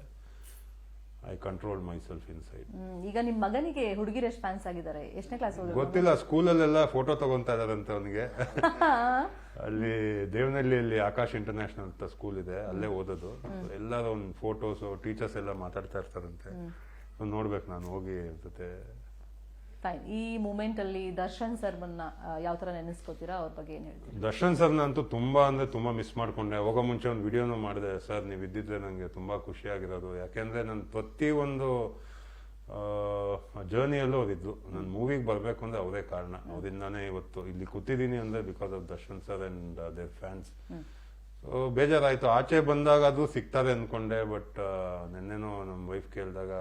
I control my self inside. ಈಗ ನಿಮ್ ಮಗನಿಗೆ ಹುಡುಗಿರು ಎಷ್ಟು ಫ್ಯಾನ್ಸ್ ಆಗಿದ್ದಾರೆ? ಎಷ್ಟನೇ ಕ್ಲಾಸ್? ಗೊತ್ತಿಲ್ಲ, ಸ್ಕೂಲಲ್ಲೆಲ್ಲ ಫೋಟೋ ತಗೊಂತಾ ಇದಾರಂತೆ ಅವನಿಗೆ. ಅಲ್ಲಿ ದೇವನಹಳ್ಳಿಯಲ್ಲಿ ಆಕಾಶ್ ಇಂಟರ್ನ್ಯಾಷನಲ್ ಅಂತ ಸ್ಕೂಲ್ ಇದೆ, ಅಲ್ಲೇ ಓದೋದು. ಎಲ್ಲರೂ ಒಂದು ಫೋಟೋಸ್, ಟೀಚರ್ಸ್ ಎಲ್ಲ ಮಾತಾಡ್ತಾ ಇರ್ತಾರಂತೆ. ನೋಡ್ಬೇಕು, ನಾನು ಹೋಗಿ ಜೊತೆ ಫೈನ್. ಈ ಮೂಮೆಂಟ್ ಅಲ್ಲಿ ದರ್ಶನ್ ಸರ್ಮನ್ನ ಯಾವ ತರ ನೆನೆಸ್ಕೋತೀರಾ, ಅವ್ರ ಬಗ್ಗೆ ಏನ್ ಹೇಳ್ತೀರಾ? ದರ್ಶನ್ ಸರ್ನ ಅಂತೂ ತುಂಬಾ ಅಂದ್ರೆ ತುಂಬಾ ಮಿಸ್ ಮಾಡ್ಕೊಂಡೆ. ಹೋಗೋ ಮುಂಚೆ ಒಂದು ವಿಡಿಯೋನು ಮಾಡಿದೆ, ಸರ್ ನೀವು ಇದ್ದಿದ್ರೆ ನನಗೆ ತುಂಬಾ ಖುಷಿಯಾಗಿರೋದು. ಯಾಕೆಂದ್ರೆ ನನ್ನ ಪ್ರತಿಯೊಂದು ಜರ್ನಿಯಲ್ಲೂ ಅವರಿದ್ದು. ನನ್ನ ಮೂವಿಗೆ ಬರಬೇಕು ಅಂದ್ರೆ ಅವರೇ ಕಾರಣ. ಅವರಿಂದಾನೇ ಇವತ್ತು ಇಲ್ಲಿ ಕೂತಿದ್ದೀನಿ ಅಂದ್ರೆ because of Darshan sir and their fans. ಬೇಜಾರಾಯ್ತು, ಆಚೆ ಬಂದಾಗ ಅದು ಸಿಗ್ತಾರೆ ಅನ್ಕೊಂಡೆ. ಬಟ್ ನಿನ್ನೆನೋ ನಮ್ಮ ವೈಫ್ ಕೇಳಿದಾಗ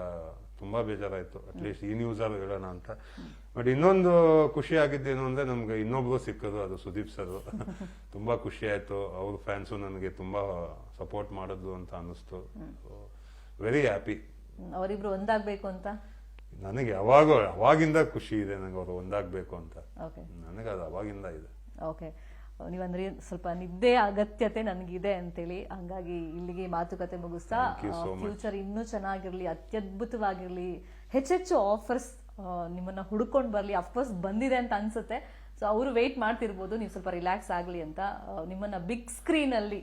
ತುಂಬಾ ಬೇಜಾರಾಯ್ತು. ಅಟ್ಲೀಸ್ಟ್ ಈ ನ್ಯೂಸ್ ಆದ್ರೂ ಹೇಳೋಣ ಅಂತ. ಬಟ್ ಇನ್ನೊಂದು ಖುಷಿ ಆಗಿದ್ದೇನು ಅಂದ್ರೆ ನಮ್ಗೆ ಇನ್ನೊಬ್ರು ಸಿಕ್ಕೋದು, ಅದು ಸುದೀಪ್ ಸರ್. ತುಂಬಾ ಖುಷಿ ಆಯ್ತು. ಅವ್ರ ಫ್ಯಾನ್ಸು ನನಗೆ ತುಂಬಾ ಸಪೋರ್ಟ್ ಮಾಡಿದ್ರು ಅಂತ ಅನ್ನಿಸ್ತು. Very happy. ಅವರಿಬ್ರು ಒಂದಾಗ್ಬೇಕು ಅಂತ ನನಗೆ ಅವಾಗಿಂದ ಖುಷಿ ಇದೆ. ನನಗೆ ಅವರು ಒಂದಾಗ್ಬೇಕು ಅಂತ ನನಗೆ ಅದು ಅವಾಗಿಂದ ಇದೆ. ಓಕೆ, ನೀವಂದ್ರೆ ಸ್ವಲ್ಪ ನಿದ್ದೆ ಅಗತ್ಯತೆ ನನಗಿದೆ ಅಂತೇಳಿ, ಹಂಗಾಗಿ ಇಲ್ಲಿಗೆ ಮಾತುಕತೆ ಮುಗಿಸ್ತಾ ಫ್ಯೂಚರ್ ಇನ್ನೂ ಚೆನ್ನಾಗಿರ್ಲಿ, ಅತ್ಯದ್ಭುತವಾಗಿರ್ಲಿ, ಹೆಚ್ಚೆಚ್ಚು ಆಫರ್ಸ್ ನಿಮ್ಮನ್ನ ಹುಡ್ಕೊಂಡು ಬರ್ಲಿ. ಅಫ್ಕೋರ್ಸ್ ಬಂದಿದೆ ಅಂತ ಅನ್ಸುತ್ತೆ. ಸೊ ಅವರು ವೇಟ್ ಮಾಡ್ತಿರ್ಬೋದು, ನೀವು ಸ್ವಲ್ಪ ರಿಲ್ಯಾಕ್ಸ್ ಆಗಲಿ ಅಂತ. ನಿಮ್ಮನ್ನ ಬಿಗ್ ಸ್ಕ್ರೀನ್ ಅಲ್ಲಿ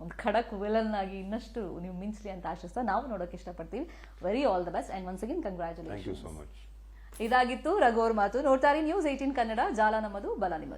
ಒಂದು ಖಡಕ್ ವಿಲನ್ ಆಗಿ ಇನ್ನಷ್ಟು ನೀವು ಮಿಂಚಲಿ ಅಂತ ಆಶಿಸ್ತಾ ನಾವು ನೋಡೋಕೆ ಇಷ್ಟಪಡ್ತೀವಿ. Very all the best and once again congratulation. Thank you so much. ಇದಾಗಿತ್ತು ರಘು ಅವ್ರ ಮಾತು. ನೋಡ್ತಾರೆ ನ್ಯೂಸ್ 18 ಕನ್ನಡ. ಜಾಲ ನಮ್ಮದು, ಬಲ ನಿಮ್ಮದು.